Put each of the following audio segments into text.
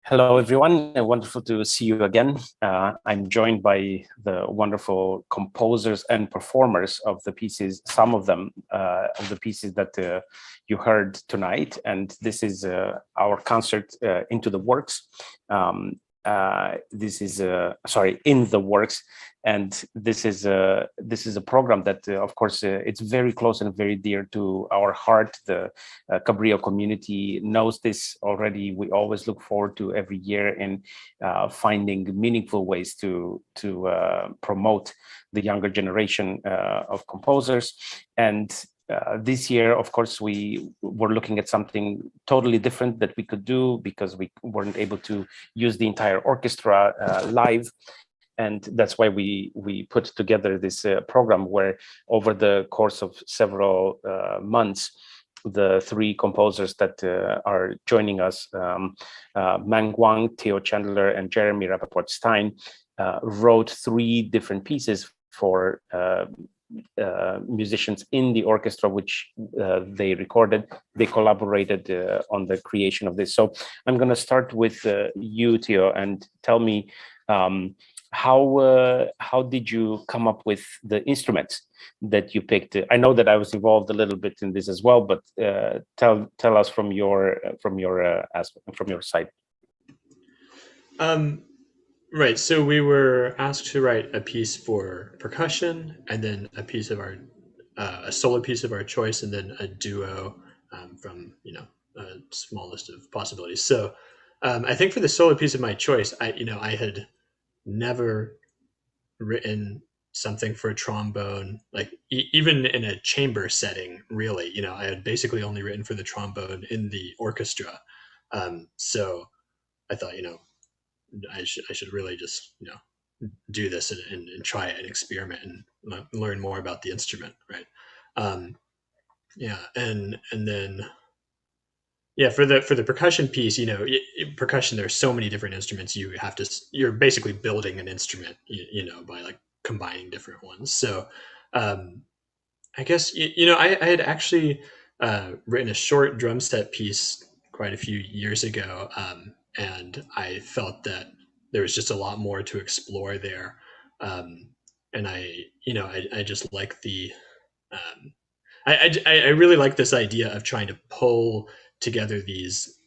Hello, everyone. Wonderful to see you again. I'm joined by the wonderful composers and performers of the pieces, some of them of the pieces that you heard tonight. And this is our concert, Into the Works. This is In the Works, and this is a program that of course it's very close and very dear to our heart. The Cabrillo community knows this already. We always look forward to every year in finding meaningful ways to promote the younger generation of composers. And this year, of course, we were looking at something totally different that we could do because we weren't able to use the entire orchestra live. And that's why we put together this program where over the course of several months, the three composers that are joining us, Mang Wang, Theo Chandler, and Jeremy Rappaport-Stein, wrote three different pieces for musicians in the orchestra, which they recorded. They collaborated on the creation of this. So I'm going to start with you, Theo, and tell me how did you come up with the instruments that you picked? I know that I was involved a little bit in this as well, but tell us from your side. Right, so we were asked to write a piece for percussion, and then a piece of our a solo piece of our choice, and then a duo from a small list of possibilities. So I think for the solo piece of my choice, I had never written something for trombone, like even in a chamber setting. Really, I had basically only written for the trombone in the orchestra. So I thought, I should really just do this and try it and experiment and learn more about the instrument, right? Yeah, and then for the percussion piece, percussion, there's so many different instruments. You're basically building an instrument, by like combining different ones. So I guess I had actually written a short drum set piece quite a few years ago, and I felt that there was just a lot more to explore there. And I just like the I really like this idea of trying to pull together these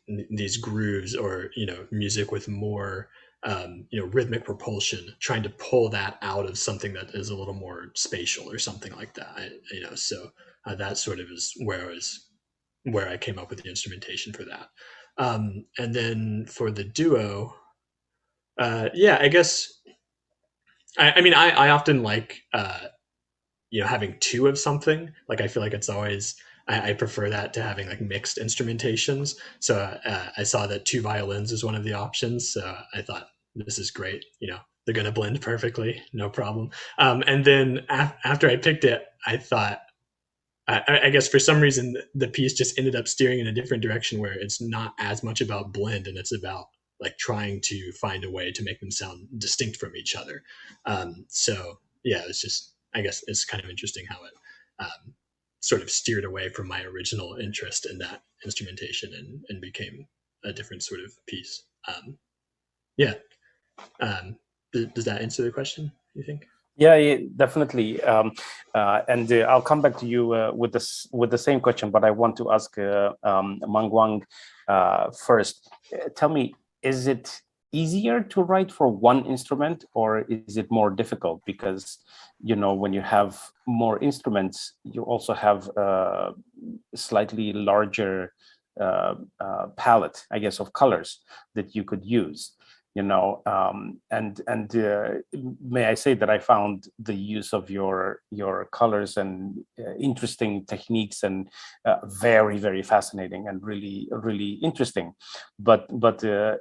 grooves, or music with more rhythmic propulsion, trying to pull that out of something that is a little more spatial or something like that. So that sort of is where I came up with the instrumentation for that. And then for the duo, I guess I often like having two of something. Like I feel like it's always I prefer that to having like mixed instrumentations. So I saw that two violins is one of the options. So I thought, this is great. They're going to blend perfectly, no problem. And then after I picked it, I thought, I guess for some reason the piece just ended up steering in a different direction, where it's not as much about blend and it's about like trying to find a way to make them sound distinct from each other. So yeah, it's just, I guess it's kind of interesting how it sort of steered away from my original interest in that instrumentation and became a different sort of piece. Yeah. Does that answer the question, you think? Yeah, definitely. And I'll come back to you with the same question, but I want to ask Mang Wang first. Tell me, is it easier to write for one instrument, or is it more difficult? Because when you have more instruments, you also have a slightly larger palette, I guess, of colors that you could use. And may I say that I found the use of your colors and interesting techniques and very, very fascinating and really, really interesting. But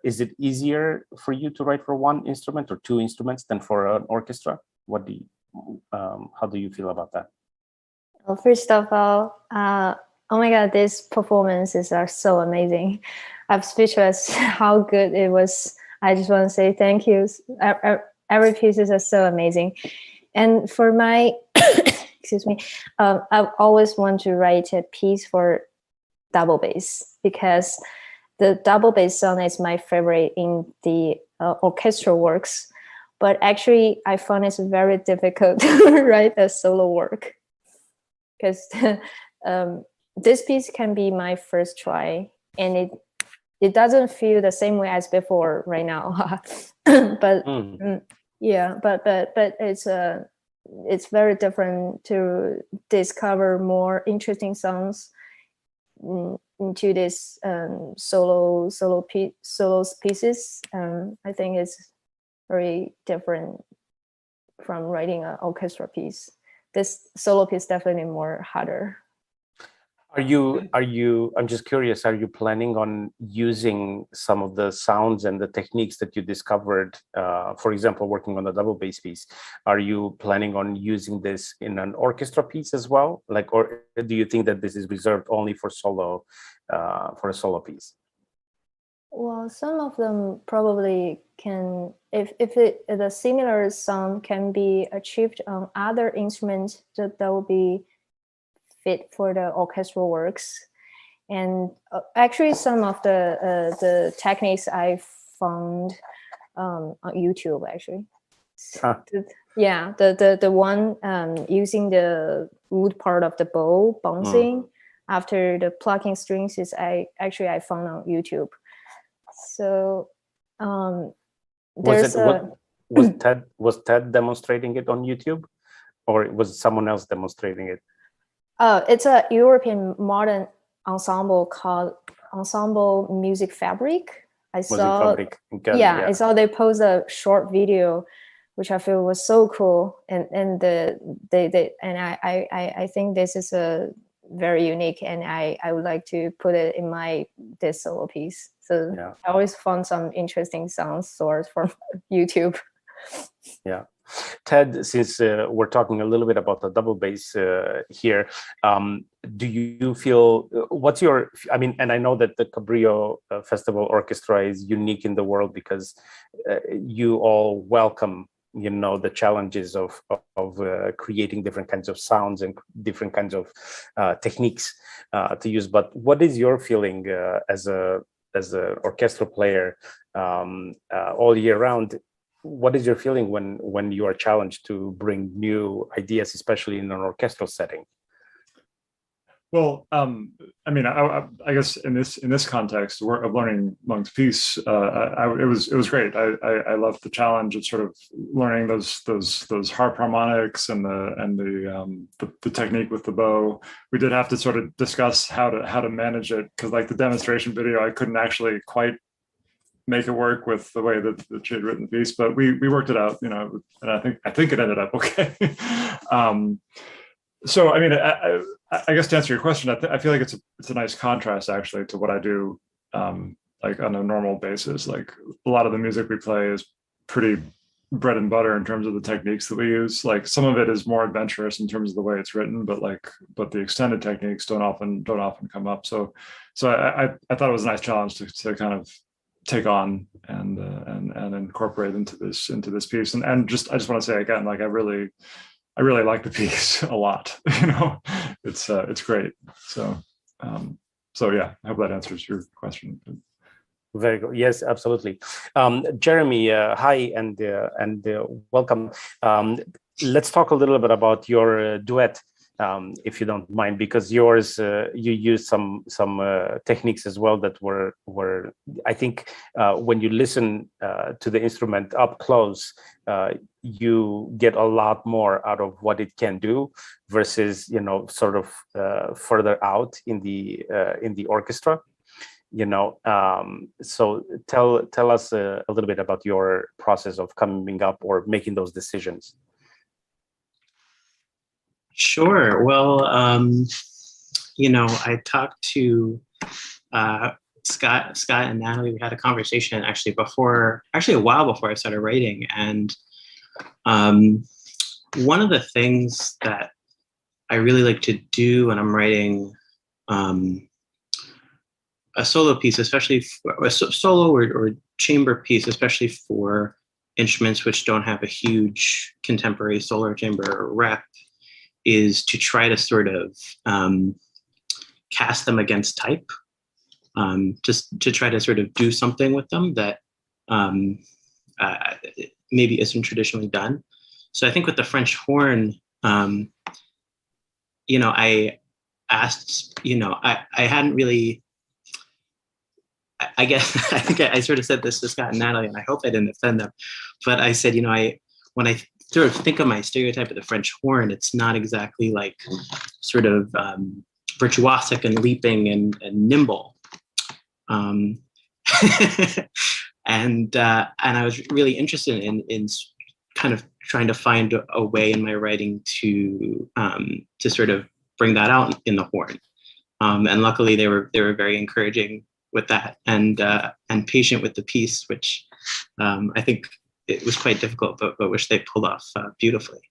is it easier for you to write for one instrument or two instruments than for an orchestra? How do you feel about that? Well, first of all, oh my God, these performances are so amazing. I'm speechless how good it was. I just want to say thank you. Every pieces are so amazing. And for my, excuse me, I always want to write a piece for double bass, because the double bass sound is my favorite in the orchestral works, but actually I found it's very difficult to write a solo work, because this piece can be my first try, and it doesn't feel the same way as before right now. But yeah, but it's very different to discover more interesting sounds into this solo pieces. I think it's very different from writing an orchestra piece. This solo piece definitely more harder. I'm just curious, are you planning on using some of the sounds and the techniques that you discovered, for example, working on the double bass piece? Are you planning on using this in an orchestra piece as well? Like, or do you think that this is reserved only for solo, for a solo piece? Well, some of them probably can, if the similar sound can be achieved on other instruments, that will be fit for the orchestral works. And actually some of the techniques I found on YouTube, actually. Yeah, the one using the wood part of the bow bouncing after the plucking strings is I found on YouTube. So there's was Ted demonstrating it on YouTube, or was someone else demonstrating it? It's a European modern ensemble called Ensemble Music Fabric. I saw they post a short video, which I feel was so cool, and I think this is a very unique, and I would like to put it in this solo piece. So yeah. I always found some interesting sound source from YouTube. Yeah. Ted, since we're talking a little bit about the double bass here, do you feel, what's your, I mean, and I know that the Cabrillo Festival Orchestra is unique in the world because you all welcome, you know, the challenges of creating different kinds of sounds and different kinds of techniques to use. But what is your feeling as a orchestra player all year round? What is your feeling when you are challenged to bring new ideas, especially in an orchestral setting? Well, I mean, I guess in this context of learning Mung's piece, it was great. I loved the challenge of sort of learning those harp harmonics and the technique with the bow. We did have to sort of discuss how to manage it, because like the demonstration video, I couldn't actually quite make it work with the way that she had written the piece, but we worked it out, you know, and I think it ended up okay. So I mean, I guess to answer your question, I feel like it's a nice contrast actually to what I do, like on a normal basis. Like a lot of the music we play is pretty bread and butter in terms of the techniques that we use. Like some of it is more adventurous in terms of the way it's written, but the extended techniques don't often come up. So I thought it was a nice challenge to kind of take on and incorporate into this piece. And I just want to say again, like I really like the piece a lot. You know, it's great. So yeah, I hope that answers your question. Very good. Yes, absolutely. Jeremy, hi and welcome. Let's talk a little bit about your duet, if you don't mind, because yours you used some techniques as well that were I think when you listen to the instrument up close, you get a lot more out of what it can do versus, you know, sort of further out in the orchestra. You know, so tell us a little bit about your process of coming up or making those decisions. Sure. Well, you know, I talked to Scott and Natalie. We had a conversation actually a while before I started writing, and one of the things that I really like to do when I'm writing a solo piece, especially a solo or chamber piece, especially for instruments which don't have a huge contemporary solo chamber rep, is to try to sort of cast them against type. just to try to sort of do something with them that maybe isn't traditionally done. So I think with the French horn, I asked, I hadn't really, I guess, I think I sort of said this to Scott and Natalie, and I hope I didn't offend them, but I said, when I sort of think of my stereotype of the French horn, it's not exactly like sort of virtuosic and leaping and nimble. And I was really interested in kind of trying to find a way in my writing to sort of bring that out in the horn. And luckily they were very encouraging with that and patient with the piece, which I think it was quite difficult, but which they pulled off beautifully.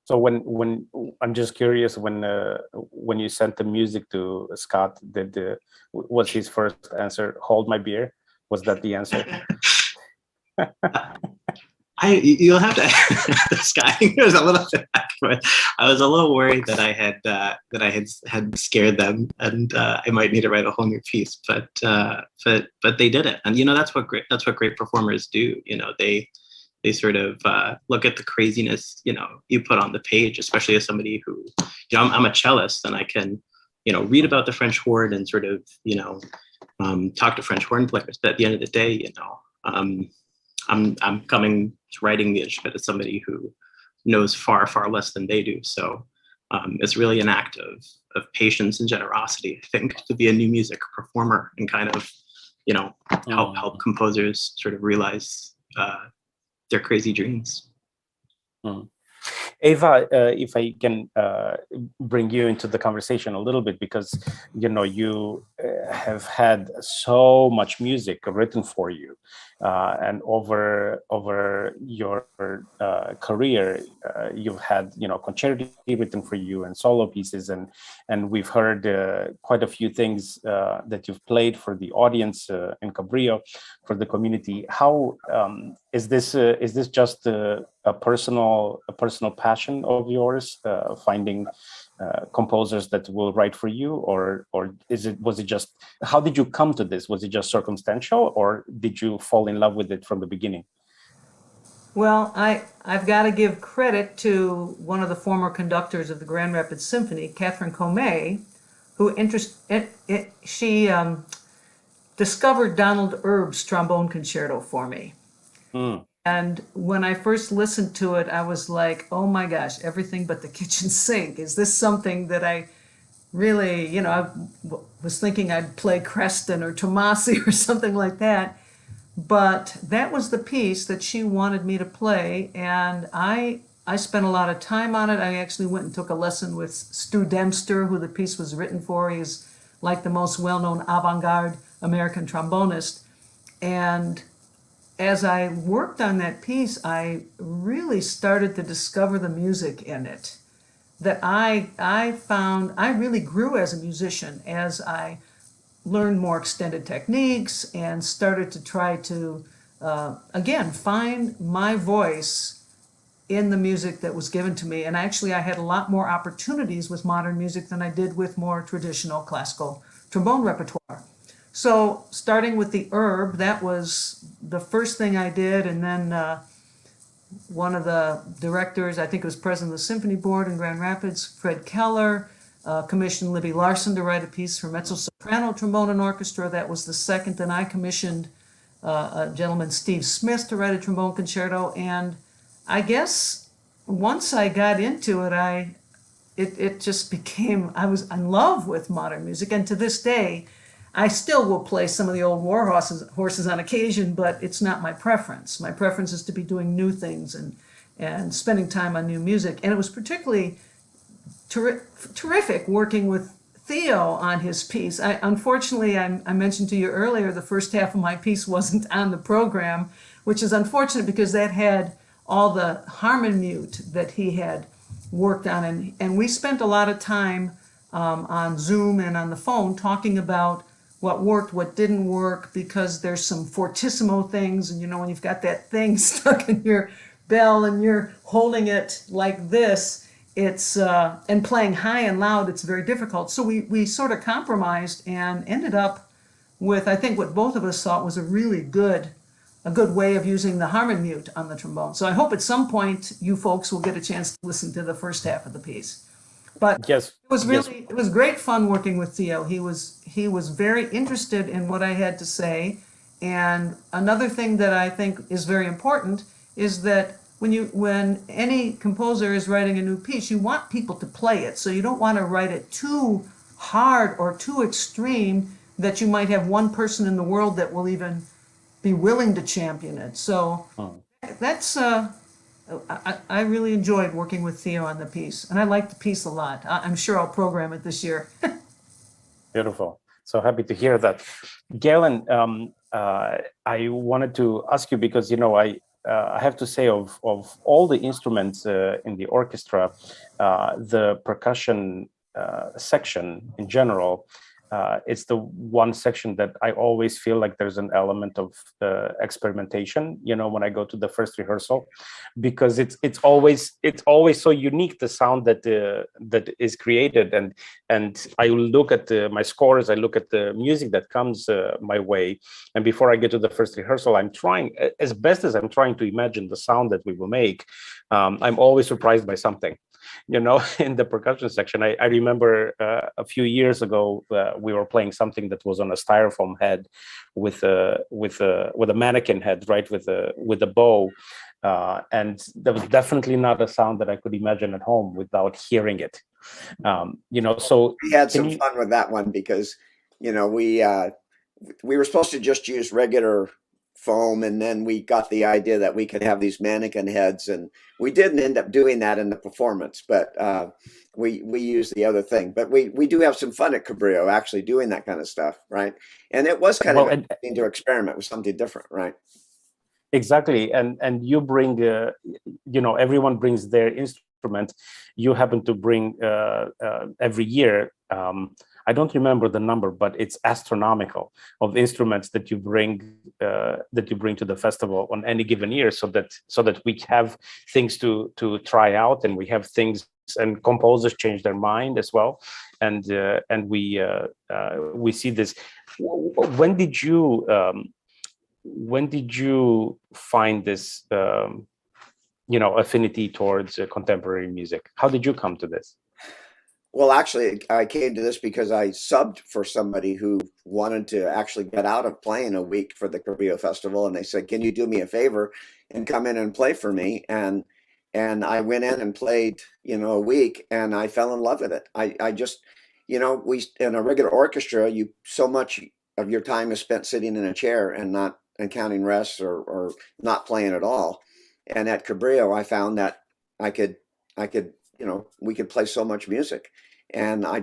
So when I'm just curious, when you sent the music to Scott, was his first answer "Hold my beer"? Was that the answer? You'll have to Scott. It was a little bit but I was a little worried that I had scared them, and I might need to write a whole new piece. But they did it, and that's what great performers do. They sort of look at the craziness you put on the page, especially as somebody who I'm a cellist, and I can read about the French horn and sort of talk to French horn players. But at the end of the day, I'm coming to writing the instrument as somebody who knows far less than they do. So it's really an act of patience and generosity, I think, to be a new music performer and kind of help composers sort of realize their crazy dreams. Eva, if I can bring you into the conversation a little bit, because you have had so much music written for you, and over your career, you've had concerti written for you and solo pieces, and we've heard quite a few things that you've played for the audience in Cabrillo, for the community. How is this just a personal passion of yours, finding composers that will write for you, or was it just, how did you come to this? Was it just circumstantial, or did you fall in love with it from the beginning? Well, I've got to give credit to one of the former conductors of the Grand Rapids Symphony, Catherine Comey, who she discovered Donald Erb's trombone concerto for me. And when I first listened to it, I was like, oh my gosh, everything but the kitchen sink. Is this something that I really, I was thinking I'd play Creston or Tomasi or something like that. But that was the piece that she wanted me to play. And I spent a lot of time on it. I actually went and took a lesson with Stu Dempster, who the piece was written for. He's like the most well-known avant-garde American trombonist. And as I worked on that piece, I really started to discover the music in it. That I found I really grew as a musician as I learned more extended techniques and started to try to, again, find my voice in the music that was given to me. And actually, I had a lot more opportunities with modern music than I did with more traditional classical trombone repertoire. So starting with the Erb, that was the first thing I did. And then one of the directors, I think it was president of the Symphony Board in Grand Rapids, Fred Keller, commissioned Libby Larson to write a piece for mezzo-soprano, trombone, and orchestra. That was the second. Then I commissioned a gentleman, Steve Smith, to write a trombone concerto. And I guess once I got into it, it just became, I was in love with modern music. And to this day, I still will play some of the old war horses on occasion, but it's not my preference. My preference is to be doing new things and spending time on new music. And it was particularly terrific working with Theo on his piece. Unfortunately, I mentioned to you earlier, the first half of my piece wasn't on the program, which is unfortunate because that had all the harmonium that he had worked on. And we spent a lot of time on Zoom and on the phone talking about what worked, what didn't work, because there's some fortissimo things, and when you've got that thing stuck in your bell and you're holding it like this, it's and playing high and loud, it's very difficult. So we sort of compromised and ended up with, I think, what both of us thought was a good way of using the harmon mute on the trombone. So I hope at some point you folks will get a chance to listen to the first half of the piece. But Yes. it was really, it was great fun working with Theo. He was very interested in what I had to say. And another thing that I think is very important is that when any composer is writing a new piece, you want people to play it. So you don't want to write it too hard or too extreme that you might have one person in the world that will even be willing to champion it. So that's I really enjoyed working with Theo on the piece, and I like the piece a lot. I'm sure I'll program it this year. Beautiful. So happy to hear that. Galen, I wanted to ask you because, I have to say of all the instruments in the orchestra, the percussion section in general, it's the one section that I always feel like there's an element of experimentation, when I go to the first rehearsal, because it's always so unique, the sound that is created, and I look at my scores, I look at the music that comes my way, and before I get to the first rehearsal, I'm trying as best as I'm trying to imagine the sound that we will make. I'm always surprised by something. In the percussion section, I remember a few years ago we were playing something that was on a styrofoam head with a mannequin head, right, with a bow, and there was definitely not a sound that I could imagine at home without hearing it. So we had some fun with that one because we were supposed to just use regular foam, and then we got the idea that we could have these mannequin heads, and we didn't end up doing that in the performance, but we used the other thing. But we do have some fun at Cabrillo actually doing that kind of stuff, right? And it was kind of interesting to experiment with something different, right? Exactly, and you bring everyone brings their instrument. You happen to bring every year. I don't remember the number, but it's astronomical of instruments that you bring to the festival on any given year, so that we have things to try out, and we have things, and composers change their mind as well, and we see this. When did you find this affinity towards contemporary music? How did you come to this? Well, actually, I came to this because I subbed for somebody who wanted to actually get out of playing a week for the Cabrillo Festival, and they said, "Can you do me a favor and come in and play for me?" And I went in and played, a week, and I fell in love with it. I just, we in a regular orchestra, so much of your time is spent sitting in a chair and counting rests or not playing at all. And at Cabrillo, I found that I could, we could play so much music. And I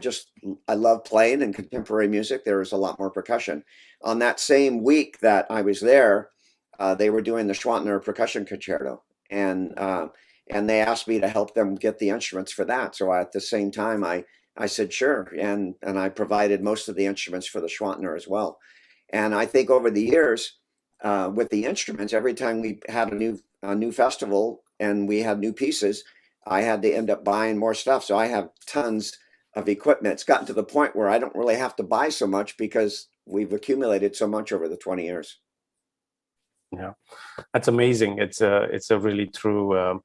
love playing in contemporary music. There was a lot more percussion. On that same week that I was there, they were doing the Schwantner percussion concerto, and they asked me to help them get the instruments for that. So at the same time, I said sure, and I provided most of the instruments for the Schwantner as well. And I think over the years, with the instruments, every time we had a new festival and we had new pieces, I had to end up buying more stuff. So I have tons of equipment. It's gotten to the point where I don't really have to buy so much because we've accumulated so much over the 20 years. Yeah, that's amazing. It's a really true.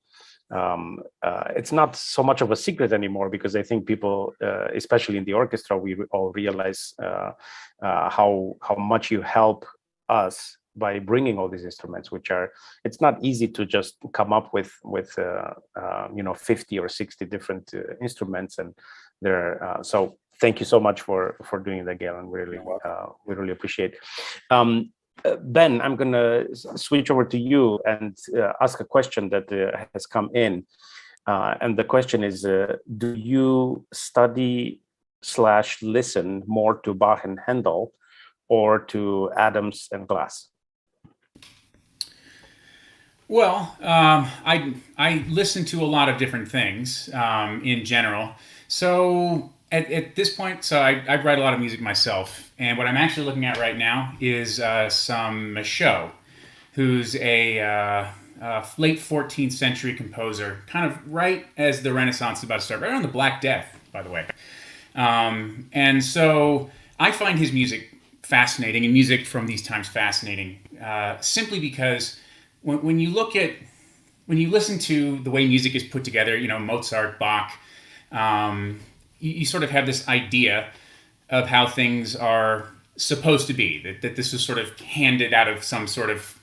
It's not so much of a secret anymore, because I think people, especially in the orchestra, we all realize how much you help us by bringing all these instruments, it's not easy to just come up with 50 or 60 different instruments, and so thank you so much for doing that, Galen. Really, we really appreciate. Ben, I'm gonna switch over to you and ask a question that has come in, and the question is: do you study / listen more to Bach and Handel, or to Adams and Glass? Well, I listen to a lot of different things in general. So at this point, I write a lot of music myself, and what I'm actually looking at right now is some Michaud, who's a late 14th century composer, kind of right as the Renaissance is about to start, right around the Black Death, by the way. And so I find his music fascinating, and music from these times fascinating, simply because when you listen to the way music is put together, Mozart, Bach, you sort of have this idea of how things are supposed to be, that this was sort of handed out of some sort of,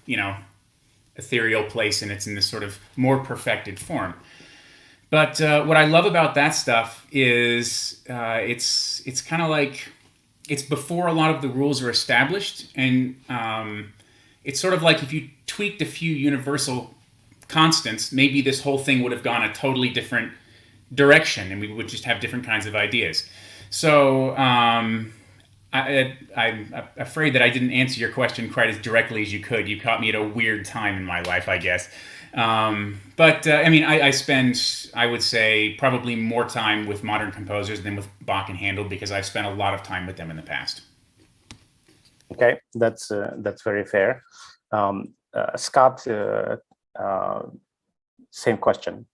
ethereal place, and it's in this sort of more perfected form. But what I love about that stuff is it's kind of like it's before a lot of the rules are established, and it's sort of like if you tweaked a few universal constants, maybe this whole thing would have gone a totally different direction, and we would just have different kinds of ideas. So I'm afraid that I didn't answer your question quite as directly as you could. You caught me at a weird time in my life, I guess. But I spend, I would say, probably more time with modern composers than with Bach and Handel, because I've spent a lot of time with them in the past. Okay, that's very fair. Scott, same question.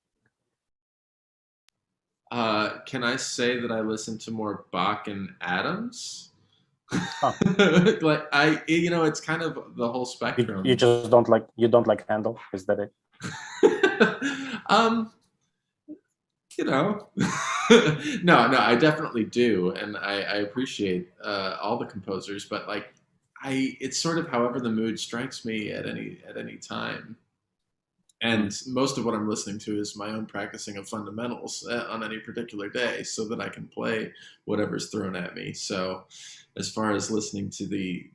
Can I say that I listen to more Bach and Adams? Huh. Like it's kind of the whole spectrum. You just don't like Handel? Is that it? No, I definitely do, and I appreciate all the composers, but it's sort of however the mood strikes me at any time. And most of what I'm listening to is my own practicing of fundamentals on any particular day, so that I can play whatever's thrown at me. So as far as listening to the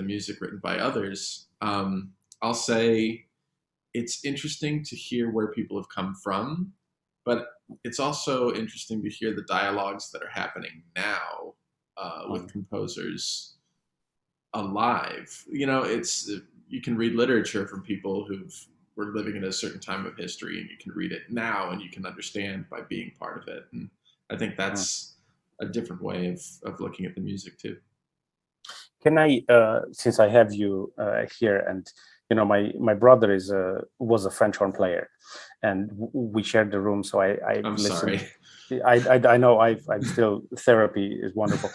music written by others, I'll say it's interesting to hear where people have come from, but it's also interesting to hear the dialogues that are happening now with composers alive. You can read literature from people we're living in a certain time of history, and you can read it now and you can understand by being part of it. And I think that's a different way of looking at the music too. Can I, since I have you here, and my brother was a French horn player, and we shared the room, so I'm sorry. I know I'm still, therapy is wonderful,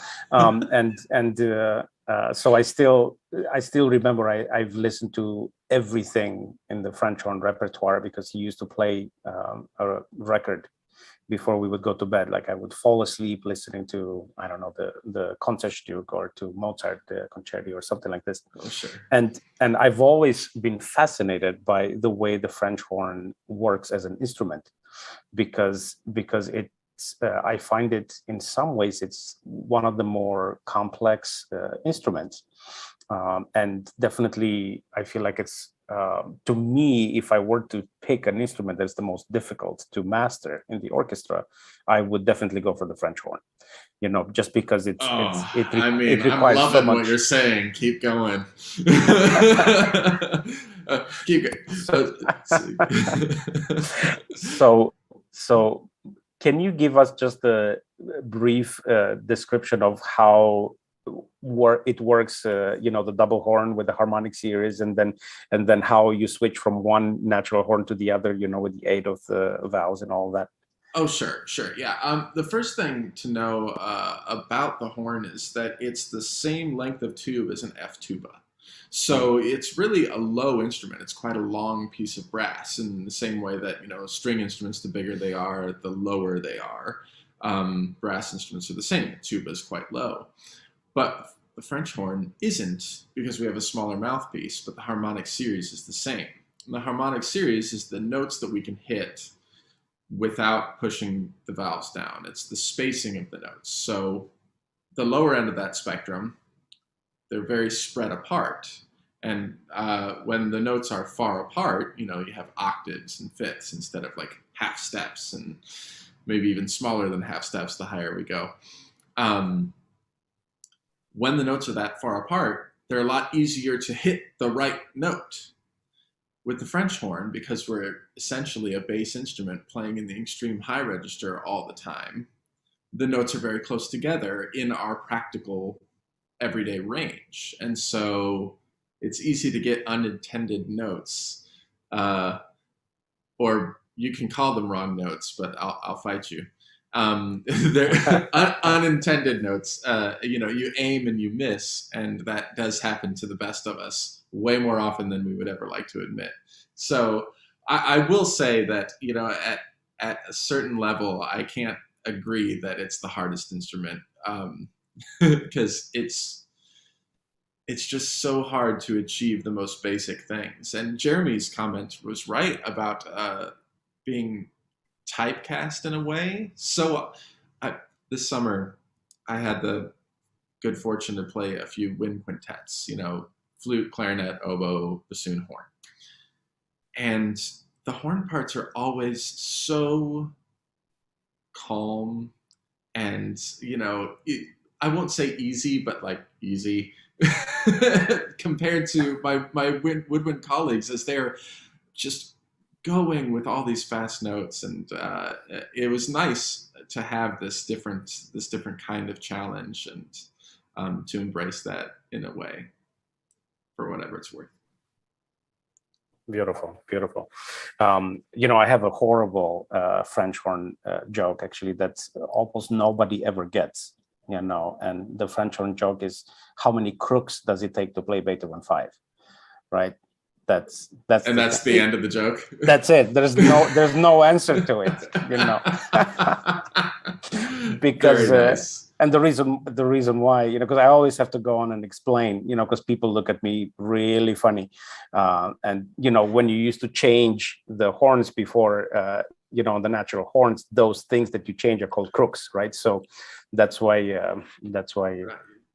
so I still remember I've listened to everything in the French horn repertoire, because he used to play a record before we would go to bed. Like I would fall asleep listening to, I don't know, the Concertstück, or to Mozart, the Concerti, or something like this. Oh, sure. And I've always been fascinated by the way the French horn works as an instrument, because it's I find it, in some ways, it's one of the more complex instruments, and definitely I feel like it's to me, if I were to pick an instrument that's the most difficult to master in the orchestra, I would definitely go for the French horn. Just because it requires I'm loving so much. what you're saying. Keep going. Keep going. So can you give us just a brief description of how it works, the double horn with the harmonic series, and then how you switch from one natural horn to the other, with the aid of the vowels and all that? Oh, sure. Yeah. The first thing to know about the horn is that it's the same length of tube as an F tuba. So it's really a low instrument. It's quite a long piece of brass, in the same way that, string instruments, the bigger they are, the lower they are. Brass instruments are the same. Tuba is quite low. But the French horn isn't, because we have a smaller mouthpiece, but the harmonic series is the same. And the harmonic series is the notes that we can hit without pushing the vowels down. It's the spacing of the notes. So the lower end of that spectrum, they're very spread apart. And when the notes are far apart, you have octaves and fifths instead of half steps, and maybe even smaller than half steps the higher we go. When the notes are that far apart, they're a lot easier to hit the right note. With the French horn, because we're essentially a bass instrument playing in the extreme high register all the time, the notes are very close together in our practical everyday range. And so it's easy to get unintended notes or you can call them wrong notes, but I'll fight you. They're unintended notes. You aim and you miss, and that does happen to the best of us way more often than we would ever like to admit. So I will say that, at a certain level, I can't agree that it's the hardest instrument, because it's just so hard to achieve the most basic things. And Jeremy's comment was right about being typecast in a way. So this summer, I had the good fortune to play a few wind quintets, flute, clarinet, oboe, bassoon, horn. And the horn parts are always so calm and, I won't say easy, but like easy compared to my woodwind colleagues, as they're just going with all these fast notes. And it was nice to have this different kind of challenge, and to embrace that in a way, for whatever it's worth. Beautiful, beautiful. I have a horrible French horn joke, actually, that almost nobody ever gets, and the French horn joke is, how many crooks does it take to play Beethoven 5, right? That's the end of the joke. That's it. There's no answer to it, because very nice. And the reason why, because I always have to go on and explain, because people look at me really funny, and when you used to change the horns before, the natural horns, those things that you change are called crooks, right? So that's why.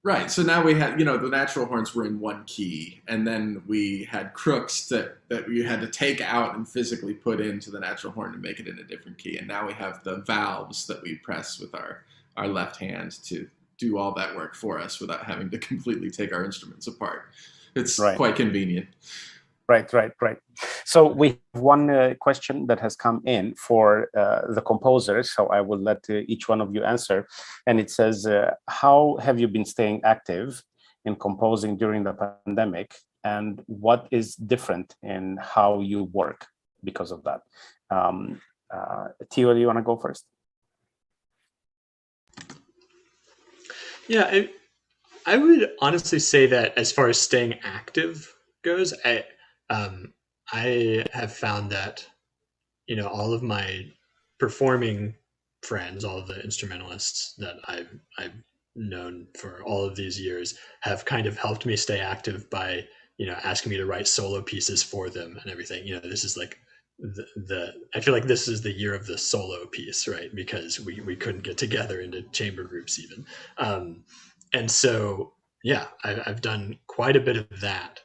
Right. So now we had, the natural horns were in one key, and then we had crooks that we had to take out and physically put into the natural horn to make it in a different key. And now we have the valves that we press with our left hand to do all that work for us without having to completely take our instruments apart. It's quite convenient. Right. So we have one question that has come in for the composers. So I will let each one of you answer. And it says, how have you been staying active in composing during the pandemic? And what is different in how you work because of that? Theo, do you want to go first? Yeah, I would honestly say that as far as staying active goes, I have found that, all of my performing friends, all of the instrumentalists that I've known for all of these years, have kind of helped me stay active by, asking me to write solo pieces for them and everything. This is like I feel like this is the year of the solo piece, right? Because we couldn't get together into chamber groups even. And so, yeah, I've done quite a bit of that.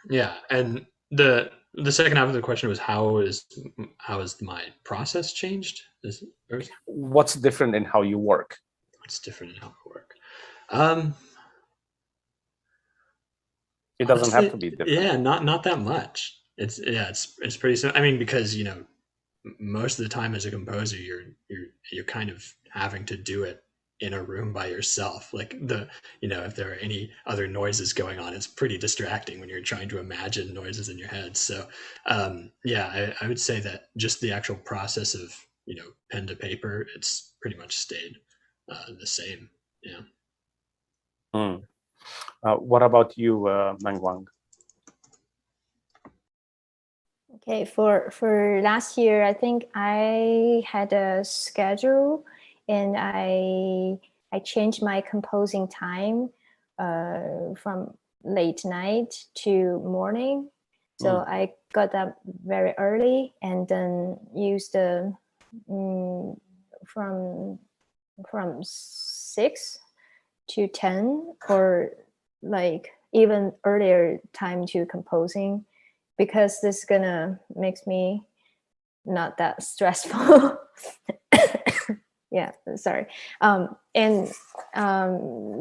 Yeah, and the second half of the question was how has my process changed? What's different in how you work? What's different in how I work? It doesn't have to be different. Yeah, not that much. It's pretty simple. I mean, because most of the time as a composer, you're kind of having to do it in a room by yourself. Like if there are any other noises going on, it's pretty distracting when you're trying to imagine noises in your head. So I would say that just the actual process of pen to paper, it's pretty much stayed the same. Yeah. What about you, Mangwang? Okay, for last year, I think I had a schedule, and I changed my composing time from late night to morning. So I got up very early and then used from 6 to 10 or like even earlier time to composing, because this is gonna makes me not that stressful. Yeah, sorry. And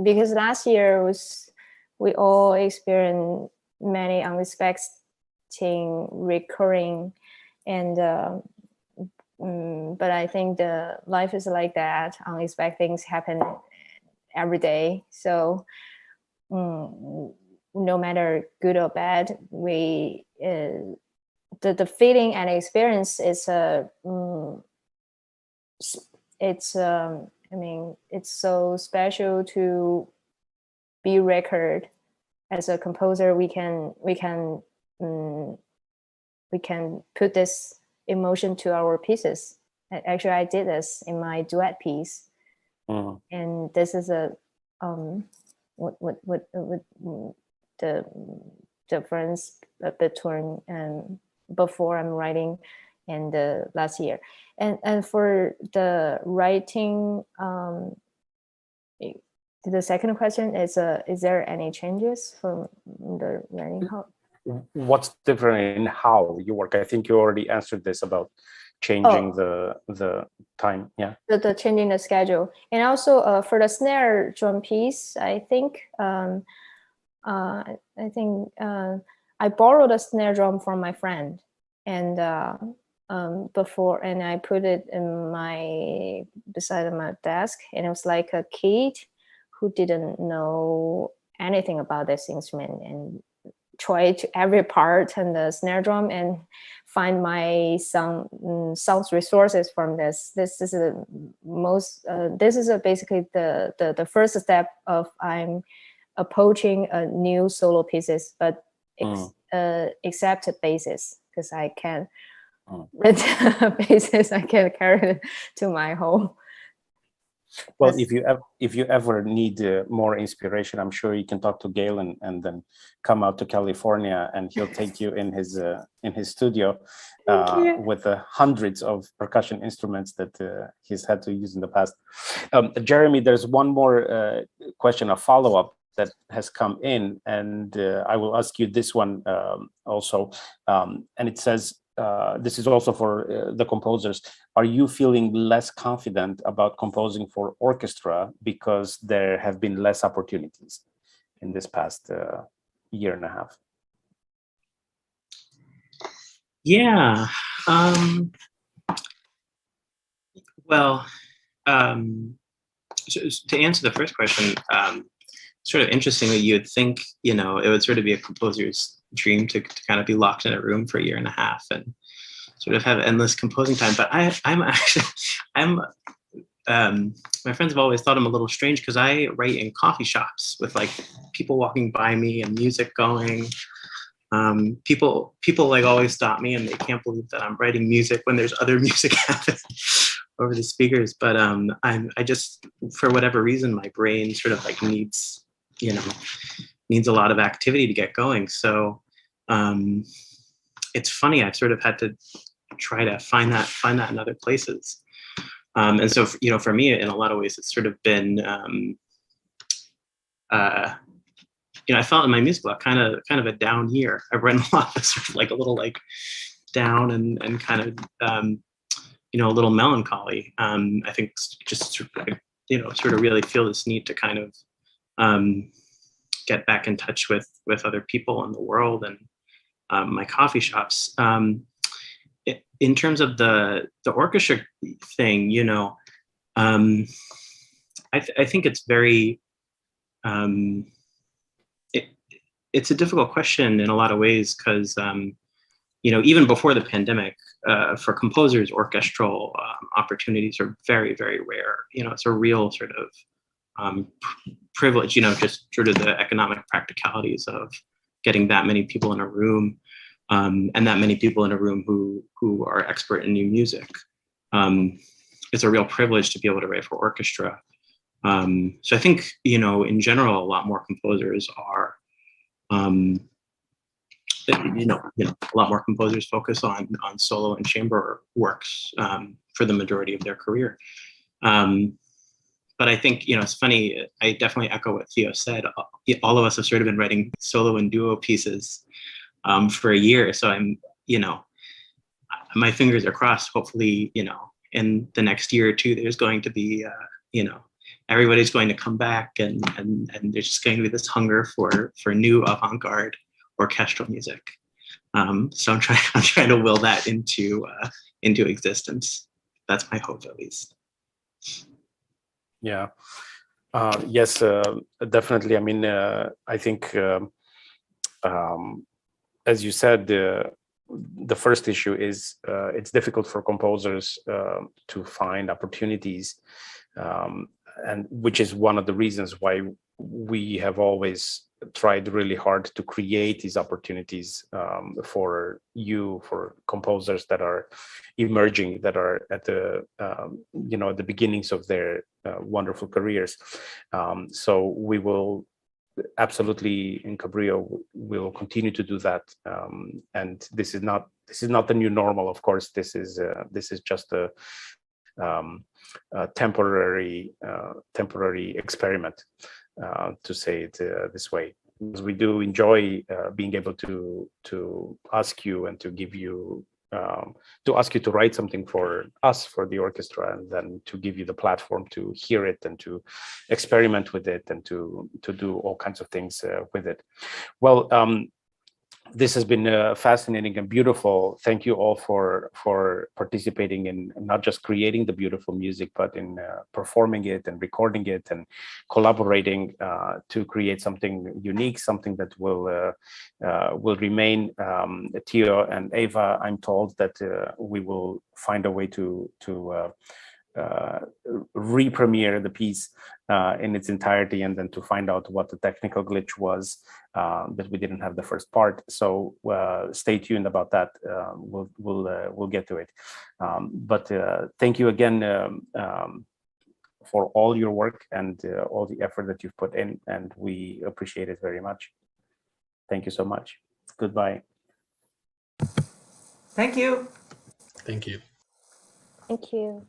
because last year we all experienced many unexpected recurring, and but I think the life is like that. Unexpected things happen every day. So no matter good or bad, we the feeling and experience is it's I mean, it's so special to be record. As a composer, we can put this emotion to our pieces. Actually, I did this in my duet piece, and this is a what the difference between before I'm writing and the last year, and for the writing. The second question is there any changes from the writing? What's different in how you work? I think you already answered this about changing the time. Yeah, the changing the schedule, and also for the snare drum piece, I think I borrowed a snare drum from my friend, and before, and I put it in beside my desk, and it was like a kid who didn't know anything about this instrument, and try to every part and the snare drum and find my sound resources from this. This is the most. This is basically the first step of I'm approaching a new solo pieces, but except basis, because I can rent a basis. I can carry it to my home. Well, if you ever need more inspiration, I'm sure you can talk to Galen and then come out to California, and he'll take you in his studio with hundreds of percussion instruments that he's had to use in the past. Jeremy, there's one more question, a follow-up that has come in, and I will ask you this one also. And it says, this is also for the composers. Are you feeling less confident about composing for orchestra because there have been less opportunities in this past year and a half? Yeah. Well, to answer the first question, sort of interestingly, you would think, it would sort of be a composer's dream to kind of be locked in a room for a year and a half and sort of have endless composing time. But my friends have always thought I'm a little strange because I write in coffee shops with like people walking by me and music going. People like always stop me and they can't believe that I'm writing music when there's other music happening over the speakers. But I just, for whatever reason, my brain sort of like needs a lot of activity to get going. So it's funny, I've sort of had to try to find that in other places. And so, for me, in a lot of ways, it's sort of been, I felt in my music life kind of a down year. I've written a lot of sort of like a little like down and kind of, a little melancholy. I think just, sort of really feel this need to kind of get back in touch with other people in the world and my coffee shops. In terms of the orchestra thing, I think it's very, it's a difficult question in a lot of ways because, even before the pandemic, for composers, orchestral opportunities are very, very rare. It's a real sort of privilege, just sort of the economic practicalities of getting that many people in a room, and that many people in a room who are expert in new music. It's a real privilege to be able to write for orchestra. So I think, in general, a lot more composers are, a lot more composers focus on solo and chamber works for the majority of their career. But I think, it's funny, I definitely echo what Theo said. All of us have sort of been writing solo and duo pieces for a year. So I'm, my fingers are crossed. Hopefully, in the next year or two, there's going to be, everybody's going to come back and there's just going to be this hunger for new avant-garde orchestral music. So I'm trying to will that into existence. That's my hope, at least. Yeah. Yes, definitely. I mean, I think as you said, the first issue is it's difficult for composers to find opportunities, and which is one of the reasons why we have always tried really hard to create these opportunities for composers that are emerging, that are at the the beginnings of their wonderful careers. So we will absolutely, in Cabrillo, we'll continue to do that, and this is not the new normal. Of course, this is just a temporary experiment, to say it this way, because we do enjoy being able to ask you and to give you to ask you to write something for us, for the orchestra, and then to give you the platform to hear it and to experiment with it and to do all kinds of things with it. Well, this has been fascinating and beautiful. Thank you all for participating in not just creating the beautiful music, but in performing it and recording it and collaborating to create something unique, something that will remain. Theo and Eva, I'm told that we will find a way to re-premiere the piece in its entirety, and then to find out what the technical glitch was, that we didn't have the first part. So stay tuned about that. We'll get to it. But thank you again for all your work and all the effort that you've put in, and we appreciate it very much. Thank you so much. Goodbye. Thank you. Thank you. Thank you.